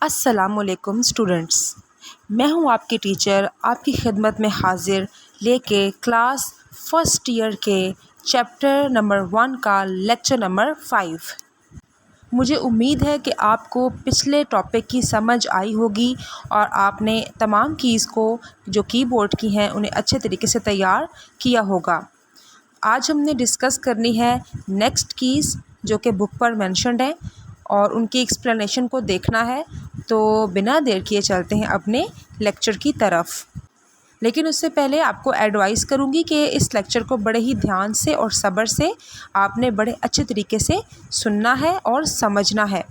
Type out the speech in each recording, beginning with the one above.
अस्सलामुअलैकुम स्टूडेंट्स, मैं हूं आपकी टीचर आपकी खिदमत में हाजिर लेके क्लास फर्स्ट ईयर के चैप्टर नंबर 1 का लेक्चर नंबर 5। मुझे उम्मीद है कि आपको पिछले टॉपिक की समझ आई होगी और आपने तमाम कीज़ को जो कीबोर्ड की हैं उन्हें अच्छे तरीके से तैयार किया होगा। आज हमने डिस्कस करनी है नेक्स्ट कीज़ जो कि बुक पर मेंशन्ड है और उनकी एक्सप्लेनेशन को देखना है। तो बिना देर किए चलते हैं अपने लेक्चर की तरफ। लेकिन उससे पहले आपको एडवाइस करूंगी कि इस लेक्चर को बड़े ही ध्यान से और सब्र से आपने बड़े अच्छे तरीके से सुनना है और समझना है।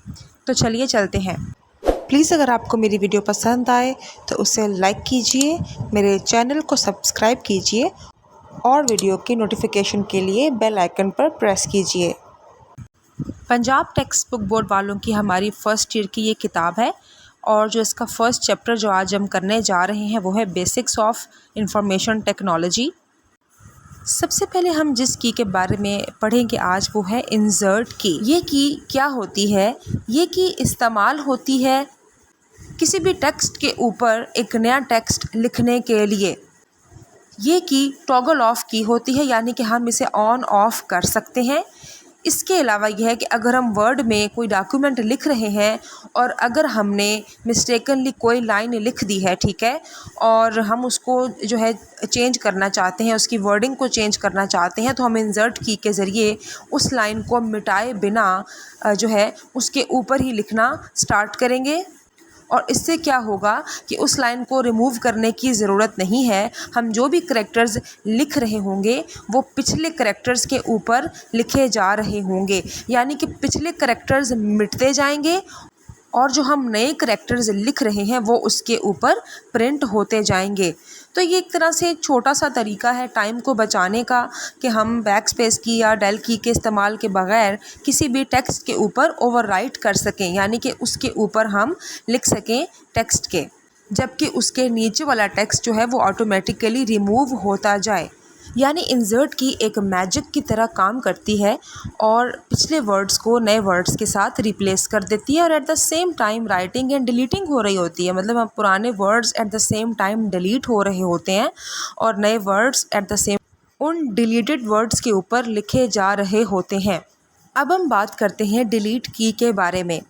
तो चलिए चलते हैं। प्लीज़ अगर आपको मेरी वीडियो पसंद आए तो उसे लाइक कीजिए, मेरे चैनल को सब्सक्राइब कीजिए और वीडियो की नोटिफिकेशन के लिए बेल आइकन पर प्रेस कीजिए। पंजाब टेक्स्ट बुक बोर्ड वालों की हमारी फ़र्स्ट ईयर की ये किताब है और जो इसका फ़र्स्ट चैप्टर जो आज हम करने जा रहे हैं वो है बेसिक्स ऑफ इंफॉर्मेशन टेक्नोलॉजी। सबसे पहले हम जिस की के बारे में पढ़ेंगे आज वो है इंसर्ट की। ये की क्या होती है? ये की इस्तेमाल होती है किसी भी टेक्स्ट के ऊपर एक नया टेक्स्ट लिखने के लिए। ये की टॉगल ऑफ की होती है, यानी कि हम इसे ऑन ऑफ कर सकते हैं। इसके अलावा यह है कि अगर हम वर्ड में कोई डॉक्यूमेंट लिख रहे हैं और अगर हमने मिस्टेकनली कोई लाइन लिख दी है, ठीक है, और हम उसको जो है चेंज करना चाहते हैं, उसकी वर्डिंग को चेंज करना चाहते हैं, तो हम इंसर्ट की के ज़रिए उस लाइन को मिटाए बिना जो है उसके ऊपर ही लिखना स्टार्ट करेंगे। और इससे क्या होगा कि उस लाइन को रिमूव करने की ज़रूरत नहीं है। हम जो भी करैक्टर्स लिख रहे होंगे वो पिछले करैक्टर्स के ऊपर लिखे जा रहे होंगे, यानी कि पिछले करैक्टर्स मिटते जाएंगे और जो हम नए करैक्टर्स लिख रहे हैं वो उसके ऊपर प्रिंट होते जाएंगे। तो ये एक तरह से छोटा सा तरीका है टाइम को बचाने का कि हम बैक स्पेस की या डेल की के इस्तेमाल के बगैर किसी भी टेक्स्ट के ऊपर ओवरराइट कर सकें, यानी कि उसके ऊपर हम लिख सकें टेक्स्ट के, जबकि उसके नीचे वाला टेक्स्ट जो है वो ऑटोमेटिकली रिमूव होता जाए। यानी इंसर्ट की एक मैजिक की तरह काम करती है और पिछले वर्ड्स को नए वर्ड्स के साथ रिप्लेस कर देती है और at the same time writing and deleting हो रही होती है। मतलब हम पुराने words at the same time delete हो रहे होते हैं और नए वर्ड्स एट द सेम उन डिलीटेड वर्ड्स के ऊपर लिखे जा रहे होते हैं। अब हम बात करते हैं डिलीट की के बारे में।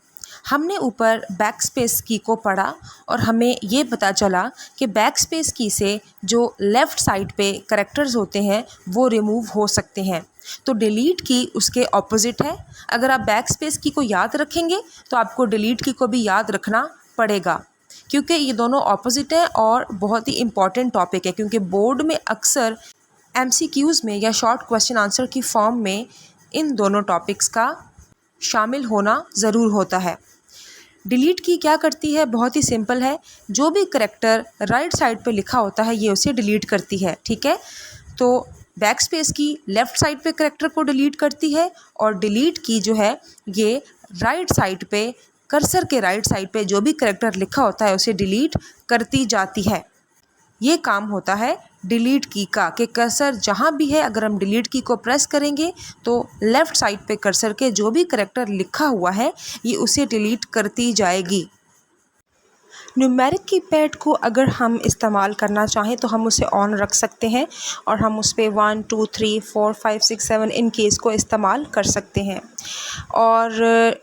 हमने ऊपर बैक स्पेस की को पढ़ा और हमें ये पता चला कि बैक स्पेस की से जो लेफ़्ट साइड पे करैक्टर्स होते हैं वो रिमूव हो सकते हैं। तो डिलीट की उसके ऑपोजिट है। अगर आप बैक स्पेस की को याद रखेंगे तो आपको डिलीट की को भी याद रखना पड़ेगा, क्योंकि ये दोनों ऑपोजिट है और बहुत ही इम्पॉर्टेंट टॉपिक है, क्योंकि बोर्ड में अक्सर MCQs में या शॉर्ट क्वेश्चन आंसर की फॉर्म में इन दोनों टॉपिक्स का शामिल होना ज़रूर होता है। डिलीट की क्या करती है? बहुत ही सिंपल है। जो भी करैक्टर राइट साइड पे लिखा होता है ये उसे डिलीट करती है, ठीक है। तो बैक स्पेस की लेफ़्ट साइड पे करैक्टर को डिलीट करती है और डिलीट की जो है ये राइट साइड पे कर्सर के राइट साइड पे जो भी करैक्टर लिखा होता है उसे डिलीट करती जाती है। ये काम होता है डिलीट की का कि कर्सर जहाँ भी है अगर हम डिलीट की को प्रेस करेंगे तो लेफ़्ट साइड पे कर्सर के जो भी करैक्टर लिखा हुआ है ये उसे डिलीट करती जाएगी। न्यूमेरिक कीपैड को अगर हम इस्तेमाल करना चाहें तो हम उसे ऑन रख सकते हैं और हम उस पर 1 2 3 4 5 6 7 इन कीज़ को इस्तेमाल कर सकते हैं। और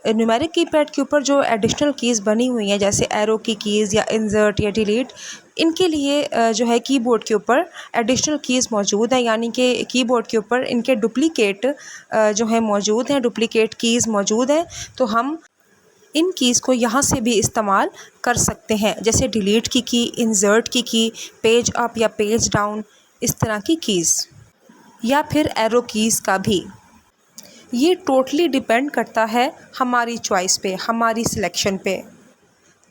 न्यूमेरिक कीपैड के ऊपर जो एडिशनल कीज़ बनी हुई हैं जैसे एरो की कीज़ या इंसर्ट या डिलीट, इनके लिए जो है कीबोर्ड के ऊपर एडिशनल कीज़ मौजूद हैं, यानी कि कीबोर्ड के ऊपर इनके डुप्लीकेट जो है मौजूद हैं, डुप्लीकेट कीज़ मौजूद हैं। तो हम इन कीज़ को यहाँ से भी इस्तेमाल कर सकते हैं, जैसे डिलीट की, इंसर्ट की, पेज अप या पेज डाउन, इस तरह की कीज़, या फिर एरो कीज़ का भी। ये टोटली डिपेंड करता है हमारी चॉइस पे, हमारी सिलेक्शन पे।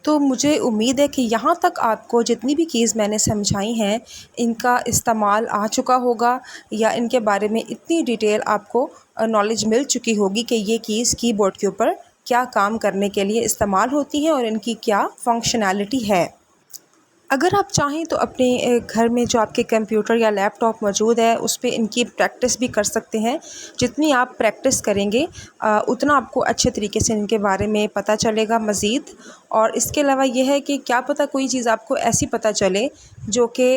तो मुझे उम्मीद है कि यहाँ तक आपको जितनी भी कीज़ मैंने समझाई हैं इनका इस्तेमाल आ चुका होगा या इनके बारे में इतनी डिटेल आपको नॉलेज मिल चुकी होगी कि ये कीज़ कीबोर्ड के ऊपर क्या काम करने के लिए इस्तेमाल होती हैं और इनकी क्या फंक्शनैलिटी है। अगर आप चाहें तो अपने घर में जो आपके कंप्यूटर या लैपटॉप मौजूद है उस पे इनकी प्रैक्टिस भी कर सकते हैं। जितनी आप प्रैक्टिस करेंगे उतना आपको अच्छे तरीके से इनके बारे में पता चलेगा मज़ीद। और इसके अलावा ये है कि क्या पता कोई चीज़ आपको ऐसी पता चले जो कि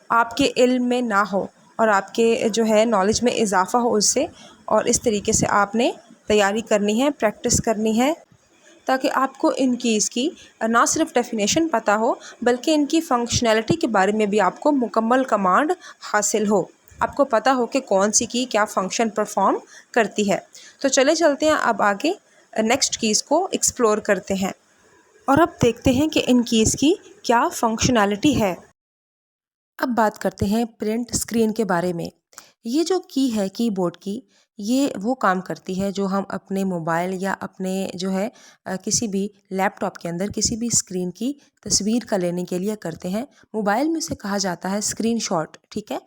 आपके इल्म में ना हो और आपके जो है नॉलेज में इजाफ़ा हो उससे। और इस तरीके से आपने तैयारी करनी है, प्रैक्टिस करनी है, ताकि आपको इन कीज़ की ना सिर्फ डेफिनेशन पता हो बल्कि इनकी फ़ंक्शनैलिटी के बारे में भी आपको मुकम्मल कमांड हासिल हो। आपको पता हो कि कौन सी की क्या फ़ंक्शन परफॉर्म करती है। तो चले चलते हैं अब आगे नेक्स्ट कीज़ को एक्सप्लोर करते हैं और अब देखते हैं कि इन कीज़ की क्या फ़ंक्शनैलिटी है। अब बात करते हैं प्रिंट स्क्रीन के बारे में। ये जो की है कीबोर्ड की, ये वो काम करती है जो हम अपने मोबाइल या अपने जो है किसी भी लैपटॉप के अंदर किसी भी स्क्रीन की तस्वीर का लेने के लिए करते हैं। मोबाइल में से कहा जाता है स्क्रीनशॉट, ठीक है।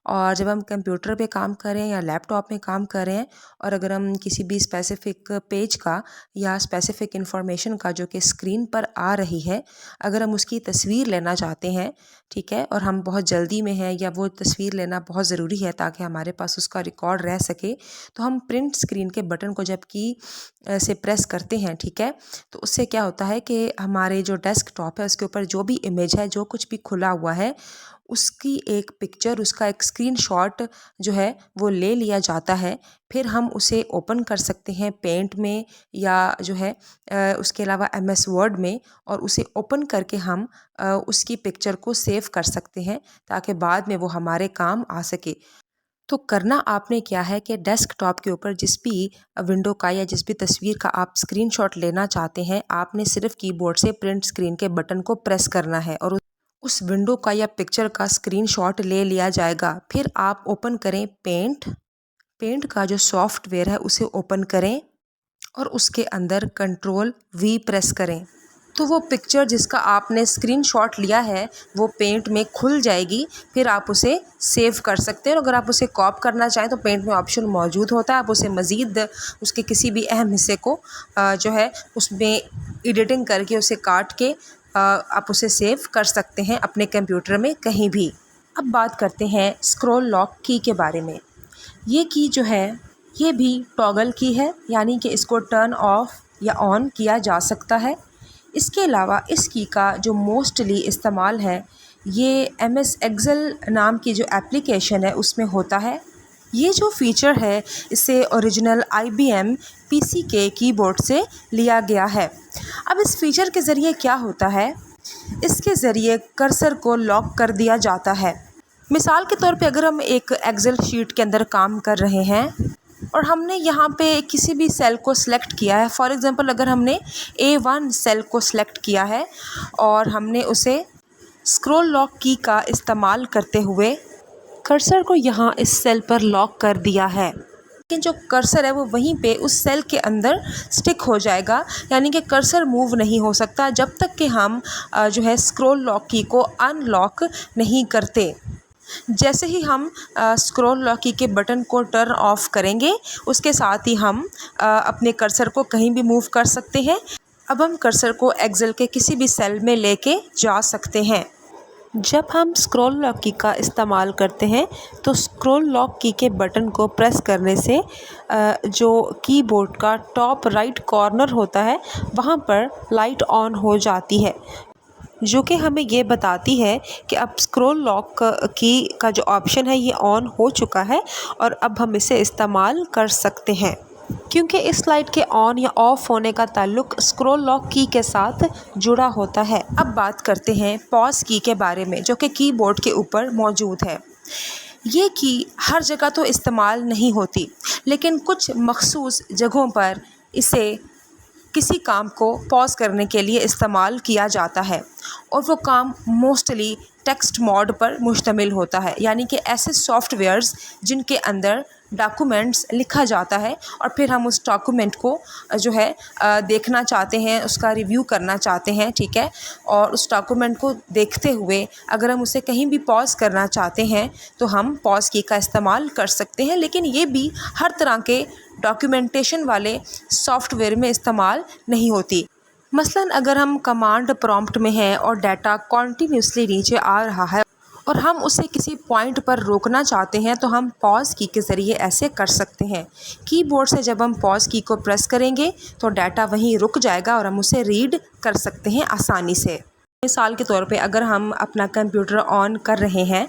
और जब हम कंप्यूटर पे काम कर रहे हैं या लैपटॉप में काम कर रहे हैं और अगर हम किसी भी स्पेसिफ़िक पेज का या स्पेसिफ़िक इंफॉर्मेशन का जो कि स्क्रीन पर आ रही है, अगर हम उसकी तस्वीर लेना चाहते हैं, ठीक है, और हम बहुत जल्दी में हैं या वो तस्वीर लेना बहुत ज़रूरी है ताकि हमारे पास उसका रिकॉर्ड रह सके, तो हम प्रिंट स्क्रीन के बटन को जब की से प्रेस करते हैं, ठीक है, तो उससे क्या होता है कि हमारे जो डेस्कटॉप है उसके ऊपर जो भी इमेज है, जो कुछ भी खुला हुआ है, उसकी एक पिक्चर, उसका एक स्क्रीनशॉट जो है वो ले लिया जाता है। फिर हम उसे ओपन कर सकते हैं पेंट में या जो है उसके अलावा एमएस वर्ड में, और उसे ओपन करके हम उसकी पिक्चर को सेव कर सकते हैं ताकि बाद में वो हमारे काम आ सके। तो करना आपने क्या है कि डेस्कटॉप के ऊपर जिस भी विंडो का या जिस भी तस्वीर का आप स्क्रीनशॉट लेना चाहते हैं, आपने सिर्फ कीबोर्ड से प्रिंट स्क्रीन के बटन को प्रेस करना है और उस विंडो का या पिक्चर का स्क्रीनशॉट ले लिया जाएगा। फिर आप ओपन करें पेंट, पेंट का जो सॉफ्टवेयर है उसे ओपन करें और उसके अंदर कंट्रोल वी प्रेस करें, तो वो पिक्चर जिसका आपने स्क्रीनशॉट लिया है वो पेंट में खुल जाएगी। फिर आप उसे सेव कर सकते हैं और अगर आप उसे कॉप करना चाहें तो पेंट में ऑप्शन मौजूद होता है, आप उसे मज़ीद उसके किसी भी अहम हिस्से को जो है उसमें एडिटिंग करके उसे काट के आप उसे सेव कर सकते हैं अपने कंप्यूटर में कहीं भी। अब बात करते हैं स्क्रॉल लॉक की के बारे में। ये की जो है ये भी टॉगल की है, यानी कि इसको टर्न ऑफ या ऑन किया जा सकता है। इसके अलावा इस की का जो मोस्टली इस्तेमाल है ये एमएस एक्सेल नाम की जो एप्लीकेशन है उसमें होता है। ये जो फ़ीचर है इसे ओरिजिनल IBM PC के कीबोर्ड से लिया गया है। अब इस फीचर के ज़रिए क्या होता है, इसके ज़रिए कर्सर को लॉक कर दिया जाता है। मिसाल के तौर पे अगर हम एक एक्सेल शीट के अंदर काम कर रहे हैं और हमने यहाँ पे किसी भी सेल को सिलेक्ट किया है, फॉर एग्ज़ाम्पल अगर हमने A1 सेल को सिलेक्ट किया है और हमने उसे स्क्रॉल लॉक की का इस्तेमाल करते हुए कर्सर को यहाँ इस सेल पर लॉक कर दिया है, लेकिन जो कर्सर है वो वहीं पे उस सेल के अंदर स्टिक हो जाएगा, यानी कि कर्सर मूव नहीं हो सकता जब तक कि हम जो है स्क्रॉल लॉक की को अनलॉक नहीं करते। जैसे ही हम स्क्रॉल लॉक की के बटन को टर्न ऑफ करेंगे उसके साथ ही हम अपने कर्सर को कहीं भी मूव कर सकते हैं। अब हम कर्सर को एक्सेल के किसी भी सेल में लेके जा सकते हैं। जब हम स्क्रॉल लॉक की का इस्तेमाल करते हैं तो स्क्रॉल लॉक की के बटन को प्रेस करने से जो कीबोर्ड का टॉप राइट कॉर्नर होता है वहाँ पर लाइट ऑन हो जाती है, जो कि हमें ये बताती है कि अब स्क्रॉल लॉक की का जो ऑप्शन है ये ऑन हो चुका है और अब हम इसे इस्तेमाल कर सकते हैं। क्योंकि इस लाइट के ऑन या ऑफ़ होने का ताल्लुक स्क्रॉल लॉक की के साथ जुड़ा होता है। अब बात करते हैं पॉज की के बारे में, जो कि कीबोर्ड के ऊपर मौजूद है। ये की हर जगह तो इस्तेमाल नहीं होती, लेकिन कुछ मखसूस जगहों पर इसे किसी काम को पॉज करने के लिए इस्तेमाल किया जाता है और वो काम मोस्टली टेक्स्ट मोड पर मुश्तमिल होता है, यानी कि ऐसे सॉफ्टवेयर्स जिनके अंदर डॉक्यूमेंट्स लिखा जाता है और फिर हम उस डॉक्यूमेंट को जो है देखना चाहते हैं, उसका रिव्यू करना चाहते हैं, ठीक है, और उस डॉक्यूमेंट को देखते हुए अगर हम उसे कहीं भी पॉज करना चाहते हैं तो हम पॉज की का इस्तेमाल कर सकते हैं। लेकिन ये भी हर तरह के डॉक्यूमेंटेशन वाले सॉफ्टवेयर में इस्तेमाल नहीं होती। मसलन अगर हम कमांड प्रॉम्प्ट में हैं और डाटा कॉन्टीन्यूसली नीचे आ रहा है और हम उसे किसी पॉइंट पर रोकना चाहते हैं तो हम पॉज की के ज़रिए ऐसे कर सकते हैं। कीबोर्ड से जब हम पॉज की को प्रेस करेंगे तो डाटा वहीं रुक जाएगा और हम उसे रीड कर सकते हैं आसानी से। मिसाल के तौर पे अगर हम अपना कंप्यूटर ऑन कर रहे हैं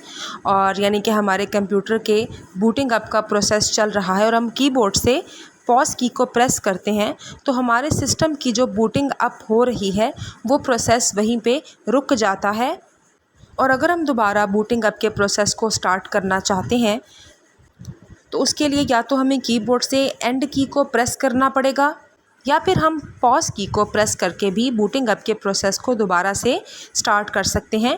और यानी कि हमारे कंप्यूटर के बूटिंग अप का प्रोसेस चल रहा है और हम कीबोर्ड से पॉज की को प्रेस करते हैं तो हमारे सिस्टम की जो बूटिंग अप हो रही है वो प्रोसेस वहीं पे रुक जाता है। और अगर हम दोबारा बूटिंग अप के प्रोसेस को स्टार्ट करना चाहते हैं तो उसके लिए या तो हमें कीबोर्ड से एंड की को प्रेस करना पड़ेगा या फिर हम पॉज की को प्रेस करके भी बूटिंग अप के प्रोसेस को दोबारा से स्टार्ट कर सकते हैं।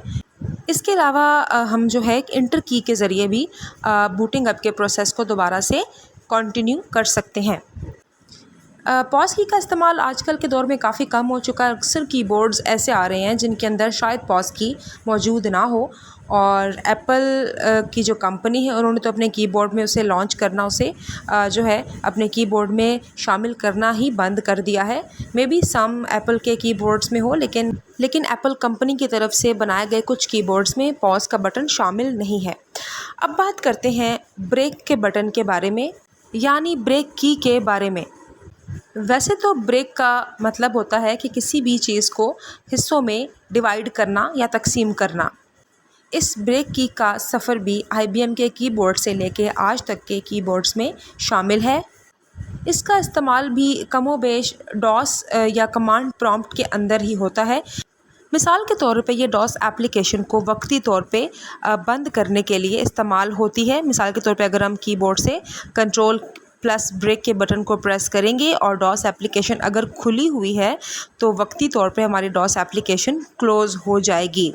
इसके अलावा हम जो है इंटर की के ज़रिए भी बूटिंग अप के प्रोसेस को दोबारा से कंटिन्यू कर सकते हैं। पॉज की का इस्तेमाल आजकल के दौर में काफ़ी कम हो चुका है। अक्सर कीबोर्ड्स ऐसे आ रहे हैं जिनके अंदर शायद पॉज की मौजूद ना हो और एप्पल की जो कंपनी है उन्होंने तो अपने कीबोर्ड में उसे लॉन्च करना उसे जो है अपने कीबोर्ड में शामिल करना ही बंद कर दिया है। मे बी सम एप्पल के कीबोर्ड्स में हो लेकिन एप्पल कंपनी की तरफ से बनाए गए कुछ कीबोर्ड्स में पॉज का बटन शामिल नहीं है। अब बात करते हैं ब्रेक के बटन के बारे में, यानी ब्रेक की के बारे में। वैसे तो ब्रेक का मतलब होता है कि किसी भी चीज़ को हिस्सों में डिवाइड करना या तकसीम करना। इस ब्रेक की का सफ़र भी IBM के कीबोर्ड से लेके आज तक के कीबोर्ड्स में शामिल है। इसका इस्तेमाल भी कमोबेश डॉस या कमांड प्रॉम्प्ट के अंदर ही होता है। मिसाल के तौर पे ये डॉस एप्लीकेशन को वक्ती तौर पे बंद करने के लिए इस्तेमाल होती है। मिसाल के तौर पे अगर हम कीबोर्ड से कंट्रोल प्लस ब्रेक के बटन को प्रेस करेंगे और डॉस एप्लीकेशन अगर खुली हुई है तो वक्ती तौर पे हमारी डॉस एप्लीकेशन क्लोज़ हो जाएगी।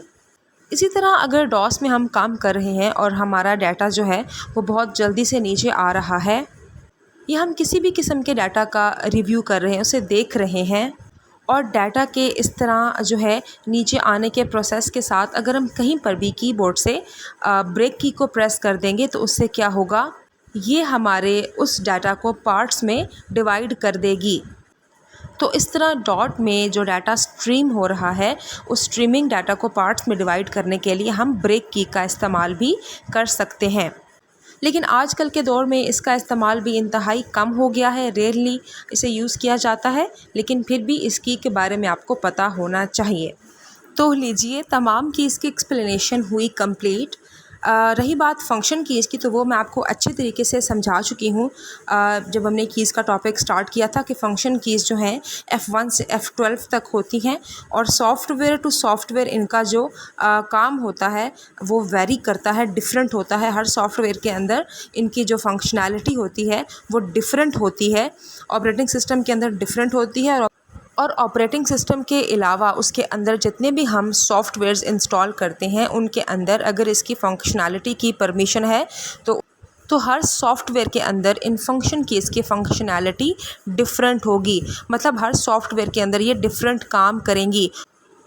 इसी तरह अगर डॉस में हम काम कर रहे हैं और हमारा डाटा जो है वो बहुत जल्दी से नीचे आ रहा है या हम किसी भी किस्म के डाटा का रिव्यू कर रहे हैं, उसे देख रहे हैं और डाटा के इस तरह जो है नीचे आने के प्रोसेस के साथ अगर हम कहीं पर भी कीबोर्ड से ब्रेक की को प्रेस कर देंगे तो उससे क्या होगा, ये हमारे उस डाटा को पार्ट्स में डिवाइड कर देगी। तो इस तरह डॉट में जो डाटा स्ट्रीम हो रहा है उस स्ट्रीमिंग डाटा को पार्ट्स में डिवाइड करने के लिए हम ब्रेक की का इस्तेमाल भी कर सकते हैं। लेकिन आजकल के दौर में इसका इस्तेमाल भी इंतहाई कम हो गया है, रेयरली इसे यूज़ किया जाता है, लेकिन फिर भी इस की के बारे में आपको पता होना चाहिए। तो लीजिए तमाम की इसकी एक्सप्लेनेशन हुई कंप्लीट। रही बात फंक्शन कीज़ की तो वो मैं आपको अच्छे तरीके से समझा चुकी हूँ जब हमने कीज़ का टॉपिक स्टार्ट किया था कि फ़ंक्शन कीज़ जो हैं F1 से F12 तक होती हैं और सॉफ्टवेयर टू सॉफ्टवेयर इनका जो काम होता है वो वेरी करता है, डिफरेंट होता है। हर सॉफ्टवेयर के अंदर इनकी जो फंक्शनैलिटी होती है वो डिफरेंट होती है, ऑपरेटिंग सिस्टम के अंदर डिफरेंट होती है और ऑपरेटिंग सिस्टम के अलावा उसके अंदर जितने भी हम सॉफ्टवेयर्स इंस्टॉल करते हैं उनके अंदर अगर इसकी फंक्शनैलिटी की परमिशन है तो हर सॉफ्टवेयर के अंदर इन फंक्शन कीज़ की फंक्शनैलिटी डिफरेंट होगी। मतलब हर सॉफ्टवेयर के अंदर ये डिफरेंट काम करेंगी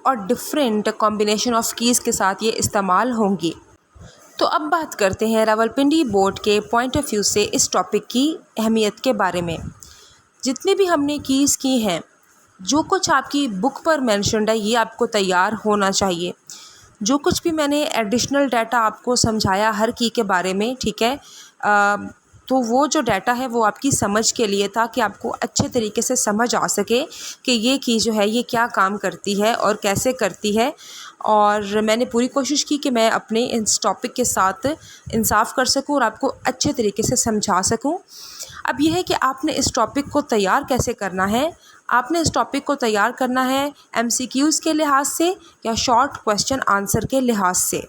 और डिफरेंट कॉम्बिनेशन ऑफ कीज़ के साथ ये इस्तेमाल होंगी। तो अब बात करते हैं रावलपिंडी बोर्ड के पॉइंट ऑफ व्यू से इस टॉपिक की अहमियत के बारे में। जितनी भी हमने कीज़ की हैं, जो कुछ आपकी बुक पर मेंशन्ड है ये आपको तैयार होना चाहिए। जो कुछ भी मैंने एडिशनल डाटा आपको समझाया हर की के बारे में, ठीक है, तो वो जो डाटा है वो आपकी समझ के लिए था कि आपको अच्छे तरीके से समझ आ सके कि ये की जो है ये क्या काम करती है और कैसे करती है। और मैंने पूरी कोशिश की कि मैं अपने इस टॉपिक के साथ इंसाफ कर सकूं और आपको अच्छे तरीके से समझा सकूं। अब यह है कि आपने इस टॉपिक को तैयार कैसे करना है। आपने इस टॉपिक को तैयार करना है MCQs के लिहाज से या शॉर्ट क्वेश्चन आंसर के लिहाज से।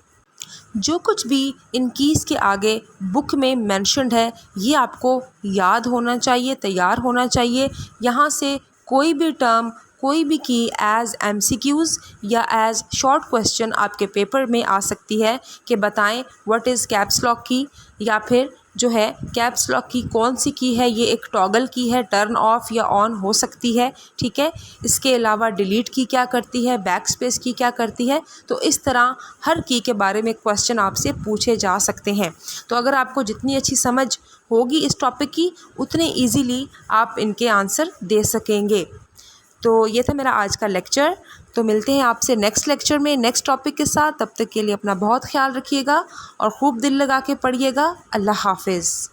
जो कुछ भी इन कीज़ के आगे बुक में मेंशन्ड है ये आपको याद होना चाहिए, तैयार होना चाहिए। यहाँ से कोई भी टर्म, कोई भी की एज़ MCQs या एज़ शॉर्ट क्वेश्चन आपके पेपर में आ सकती है कि बताएं व्हाट इज़ कैप्स लॉक की, या फिर जो है कैप्स लॉक की कौन सी की है, ये एक टॉगल की है, टर्न ऑफ या ऑन हो सकती है, ठीक है। इसके अलावा डिलीट की क्या करती है, बैक स्पेस की क्या करती है। तो इस तरह हर की के बारे में क्वेश्चन आपसे पूछे जा सकते हैं। तो अगर आपको जितनी अच्छी समझ होगी इस टॉपिक की उतने ईजीली आप इनके आंसर दे सकेंगे। तो ये था मेरा आज का लेक्चर। तो मिलते हैं आपसे नेक्स्ट लेक्चर में नेक्स्ट टॉपिक के साथ। तब तक के लिए अपना बहुत ख्याल रखिएगा और खूब दिल लगा के पढ़िएगा। अल्लाह हाफिज़।